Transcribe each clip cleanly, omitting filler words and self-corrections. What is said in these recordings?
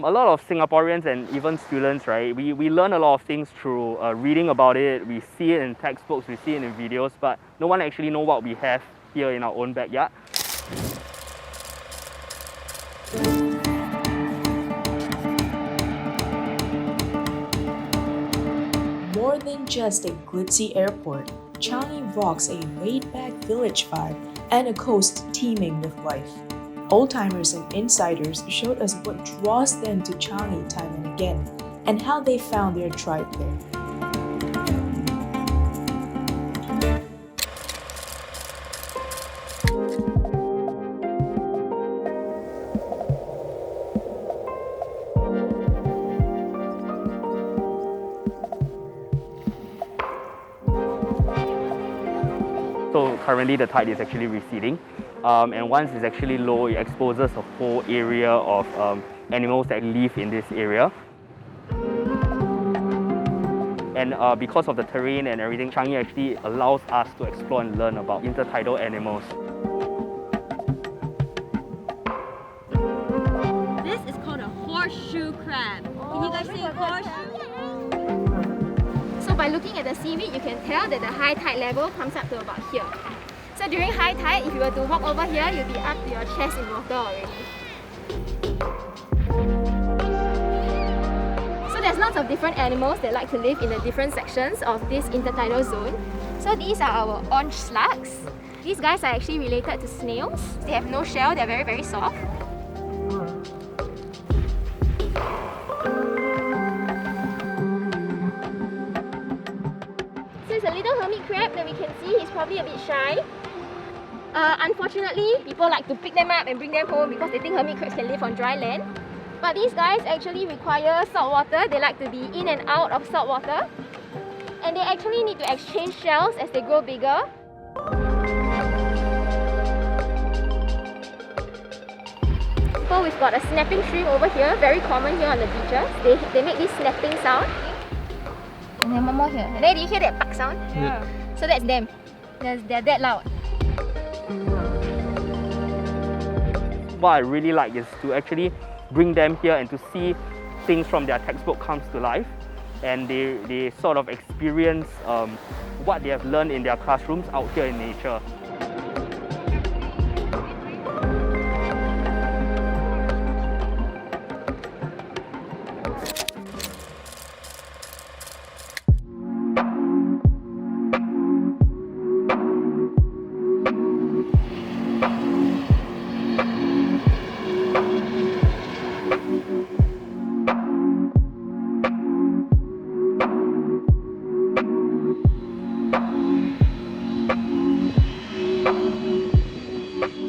A lot of Singaporeans and even students, right, we learn a lot of things through reading about it. We see it in textbooks, we see it in videos, but no one actually knows what we have here in our own backyard. More than just a glitzy airport, Changi rocks a laid-back village vibe and a coast teeming with life. Old-timers and insiders showed us what draws them to Changi time and again, and how they found their tribe there. So currently the tide is actually receding, and once it's actually low, it exposes a whole area of animals that live in this area. And because of the terrain and everything, Changi actually allows us to explore and learn about intertidal animals. This is called a horseshoe crab. Can you guys see a horseshoe? So by looking at the seaweed, you can tell that the high tide level comes up to about here. So during high tide, if you were to walk over here, you'll be up to your chest in water already. So there's lots of different animals that like to live in the different sections of this intertidal zone. So these are our orange slugs. These guys are actually related to snails. They have no shell, they're very, very soft. It's a little hermit crab that we can see. He's probably a bit shy. Unfortunately, people like to pick them up and bring them home because they think hermit crabs can live on dry land. But these guys actually require salt water. They like to be in and out of salt water. And they actually need to exchange shells as they grow bigger. So we've got a snapping shrimp over here, very common here on the beaches. They make this snapping sound. And then one more here. And then do you hear that buck sound? Yeah. So that's them. They're that loud. What I really like is to actually bring them here and to see things from their textbook comes to life, and they sort of experience what they have learned in their classrooms out here in nature.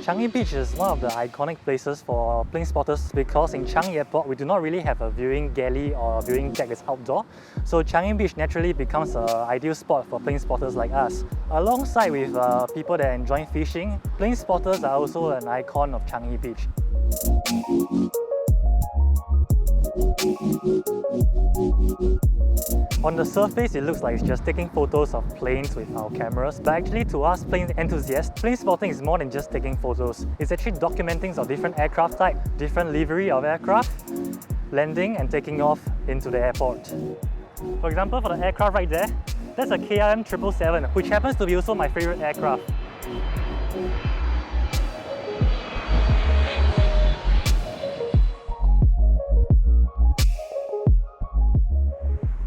Changi Beach is one of the iconic places for plane spotters because in Changi Airport we do not really have a viewing galley or viewing deck that's outdoor. So Changi Beach naturally becomes an ideal spot for plane spotters like us. Alongside with people that enjoy fishing, plane spotters are also an icon of Changi Beach. On the surface, it looks like it's just taking photos of planes with our cameras, but actually to us plane enthusiasts, plane spotting is more than just taking photos. It's actually documenting of different aircraft type, different livery of aircraft, landing and taking off into the airport. For example, for the aircraft right there, that's a KLM 777, which happens to be also my favorite aircraft.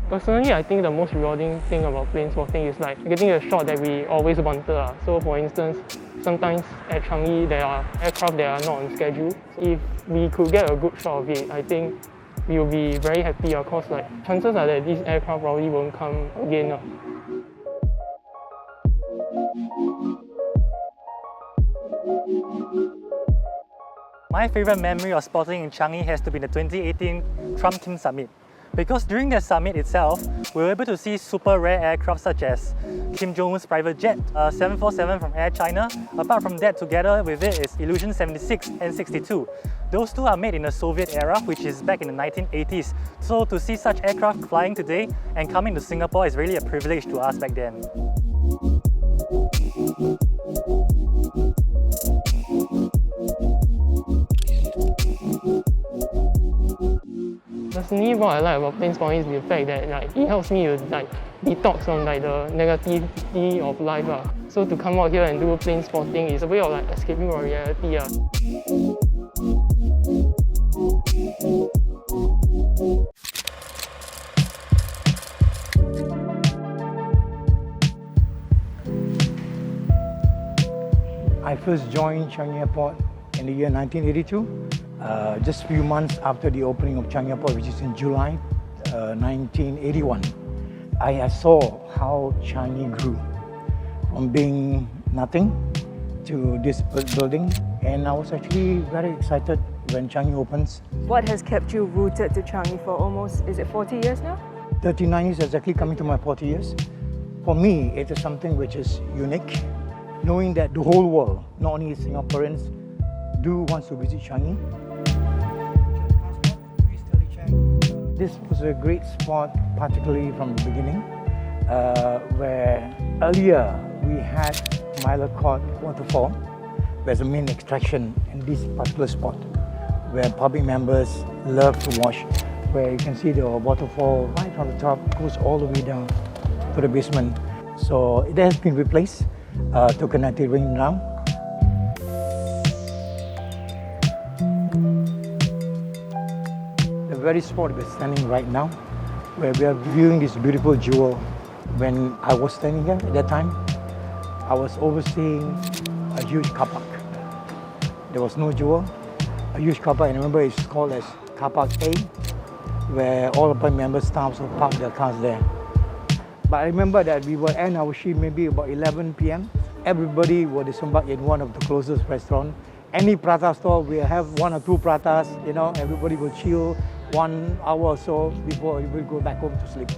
Personally, I think the most rewarding thing about plane spotting is like getting a shot that we always wanted. So for instance, sometimes at Changi there are aircraft that are not on schedule. If we could get a good shot of it, I think we will be very happy because like chances are that these aircraft probably won't come again. My favorite memory of spotting in Changi has to be the 2018 Trump-Kim Summit. Because during the summit itself, we were able to see super rare aircraft such as Kim Jong-un's private jet, 747 from Air China. Apart from that, together with it is Illusion 76 and 62. Those two are made in the Soviet era, which is back in the 1980s. So to see such aircraft flying today and coming to Singapore is really a privilege to us back then. Personally, what I like about plane spotting is the fact that it helps me to detox from the negativity of life. So to come out here and do plane spotting is a way of escaping from reality. I first joined Changi Airport in the year 1982, just a few months after the opening of Changi Airport, which is in July 1981. I saw how Changi grew from being nothing to this building, and I was actually very excited when Changi opens. What has kept you rooted to Changi for almost, is it 40 years now? 39 years exactly, coming to my 40 years. For me, it is something which is unique, knowing that the whole world, not only Singaporeans, do want to visit Changi. This was a great spot, particularly from the beginning, where earlier we had Mylacot Waterfall, where's the main attraction in this particular spot, where public members love to watch, where you can see the waterfall right on the top, goes all the way down to the basement. So it has been replaced to connect it ring now. The very spot we're standing right now, where we are viewing this beautiful jewel. When I was standing here at that time, I was overseeing a huge car park. There was no jewel, a huge car park, and remember it's called as Car Park A, where all the member staffs will park their cars there. But I remember that we will end our shift maybe about 11 p.m. Everybody will disembark in one of the closest restaurants. Any prata store will have one or two pratas, everybody will chill 1 hour or so before we will go back home to sleep.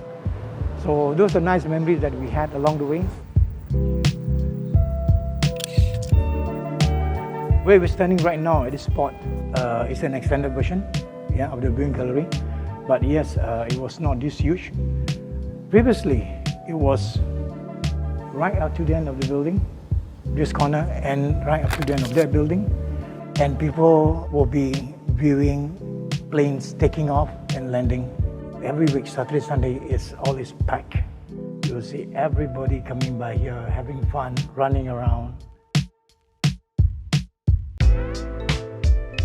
So those are nice memories that we had along the way. Where we're standing right now at this spot is an extended version of the viewing gallery. But yes, it was not this huge. Previously, it was right up to the end of the building, this corner, and right up to the end of that building. And people will be viewing planes taking off and landing. Every week, Saturday, Sunday, it's always packed. You'll see everybody coming by here, having fun, running around.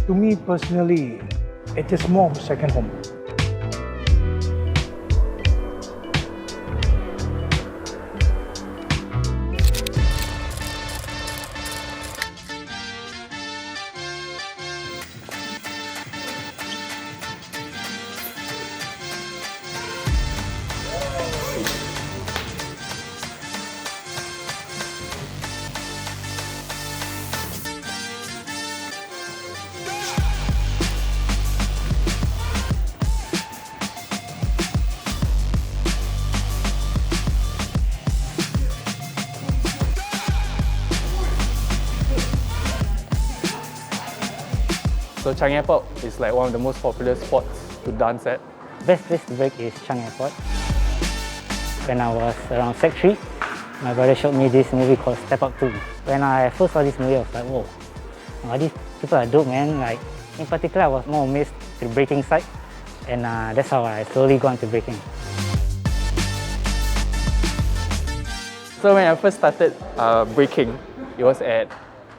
To me personally, it is more of a second home. So Changi Airport is one of the most popular spots to dance at. Best place to break is Changi Airport. When I was around Sec 3, my brother showed me this movie called Step Up 2. When I first saw this movie, I was like, whoa, these people are dope, man. In particular, I was more amazed to the breaking side, and that's how I slowly got into breaking. So when I first started breaking, it was at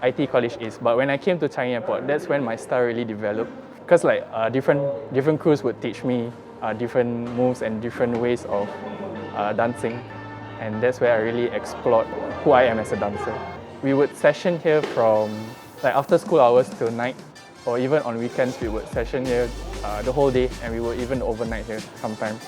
IT College East. But when I came to Changi Airport, that's when my style really developed. Because different crews would teach me different moves and different ways of dancing. And that's where I really explored who I am as a dancer. We would session here from after school hours till night, or even on weekends we would session here the whole day, and we would even overnight here sometimes.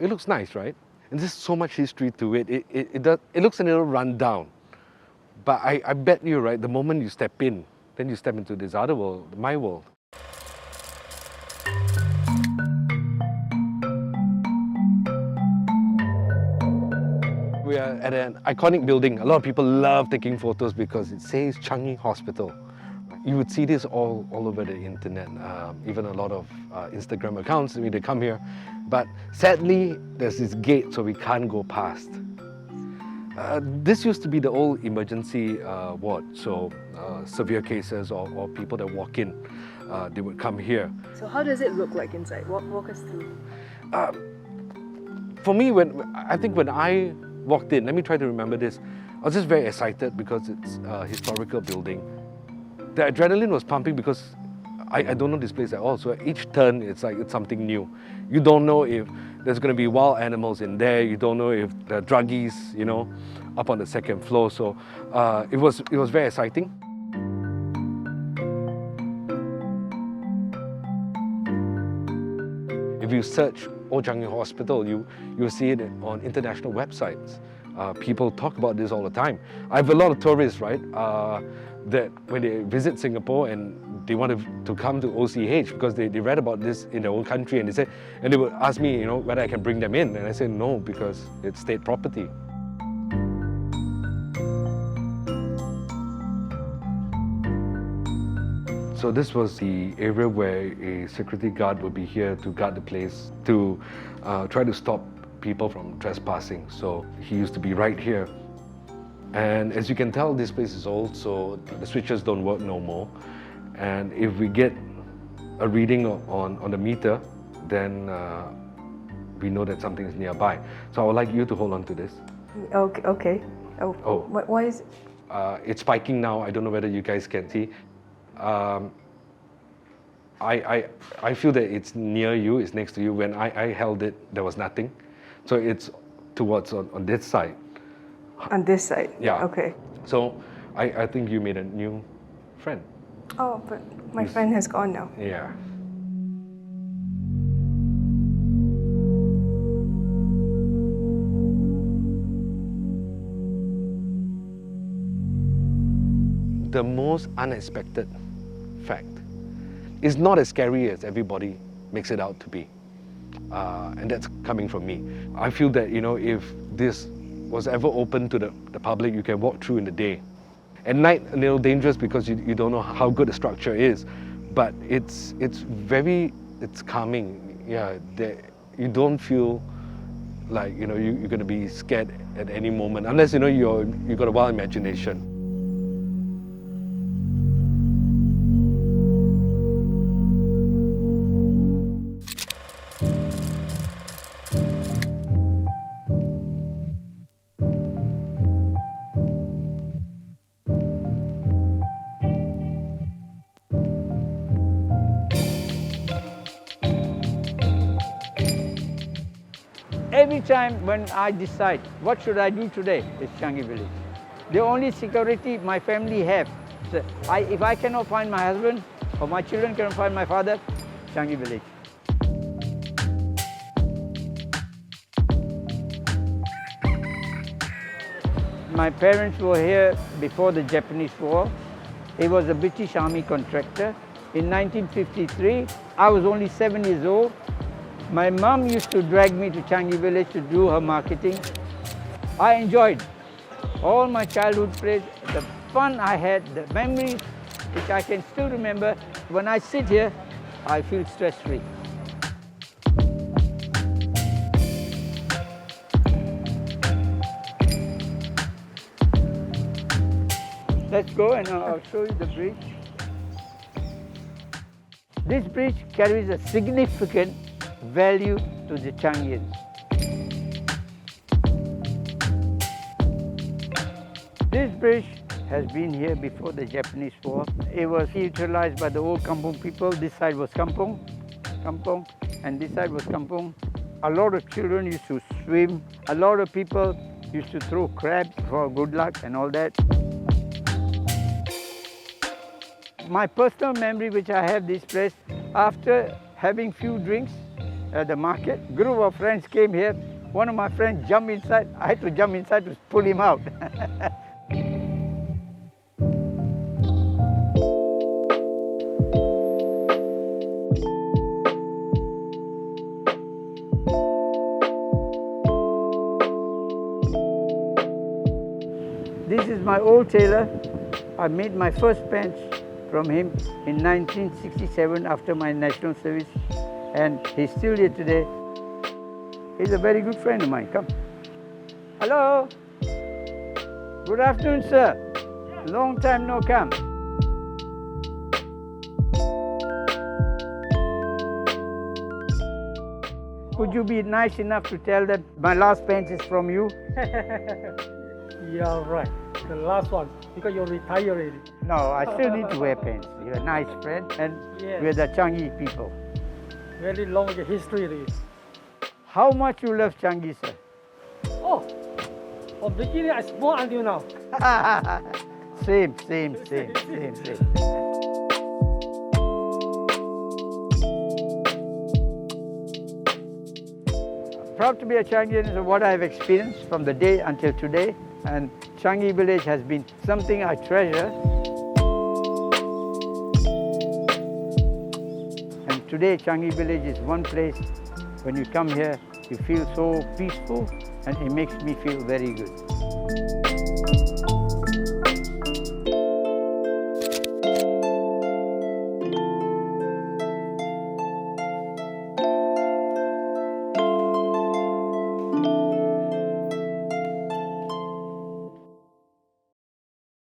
It looks nice, right? And there's so much history to it. It looks a little run down, But I bet you, right, the moment you step in, then you step into this other world, my world. We are at an iconic building. A lot of people love taking photos because it says Changi Hospital. You would see this all over the internet, even a lot of Instagram accounts, I mean, they come here. But sadly, there's this gate, so we can't go past. This used to be the old emergency ward, so severe cases or people that walk in, they would come here. So how does it look like inside? Walk us through. For me, I think when I walked in, let me try to remember this, I was just very excited because it's a historical building. The adrenaline was pumping because I don't know this place at all, so each turn it's like it's something new. You don't know if there's going to be wild animals in there, you don't know if there are druggies, you know, up on the second floor, so it was very exciting. If you search Old Changi Hospital, you'll see it on international websites. People talk about this all the time. I have a lot of tourists, right, that when they visit Singapore and they want to come to OCH because they read about this in their own country, and they would ask me, you know, whether I can bring them in, and I say no because it's state property. So this was the area where a security guard would be here to guard the place, to try to stop people from trespassing. So he used to be right here. And as you can tell, this place is old, so the switches don't work no more. And if we get a reading on the meter, then we know that something is nearby. So I would like you to hold on to this. Okay. Oh. Why is it? It's spiking now. I don't know whether you guys can see. I feel that it's near you, it's next to you. When I held it, there was nothing. So it's towards on this side. On this side? Yeah. Okay. So I think you made a new friend. Oh, but my friend has gone now. Yeah. The most unexpected fact is not as scary as everybody makes it out to be. And that's coming from me. I feel that, you know, if this was ever open to the public, you can walk through in the day. At night, a little dangerous because you don't know how good the structure is, but it's calming. Yeah, you don't feel like, you know, you're going to be scared at any moment, unless, you know, you got a wild imagination. Every time when I decide what should I do today, it's Changi Village. The only security my family have, so if I cannot find my husband or my children cannot find my father, Changi Village. My parents were here before the Japanese War. He was a British Army contractor. In 1953, I was only 7 years old. My mom used to drag me to Changi Village to do her marketing. I enjoyed all my childhood plays, the fun I had, the memories which I can still remember. When I sit here, I feel stress-free. Let's go and I'll show you the bridge. This bridge carries a significant value to the Changians. This bridge has been here before the Japanese War. It was utilized by the old kampung people. This side was kampung, and this side was kampung. A lot of children used to swim. A lot of people used to throw crabs for good luck and all that. My personal memory which I have this place, after having few drinks at the market, group of friends came here. One of my friends jumped inside. I had to jump inside to pull him out. old tailor. I made my first pants from him in 1967 after my national service, and he's still here today. He's a very good friend of mine. Come. Hello. Good afternoon, sir. Long time no come. Could you be nice enough to tell them my last pants is from you? Yeah, right. The last one, because you're retired already. No, I still need to wear pants. You're a nice friend, and Yes. we're the Changi people. Very long history already. How much you love Changi, sir? Oh, from beginning I small until now. Same. Proud to be a Changian is what I've experienced from the day until today, and Changi Village has been something I treasure. And today Changi Village is one place, when you come here, you feel so peaceful, and it makes me feel very good.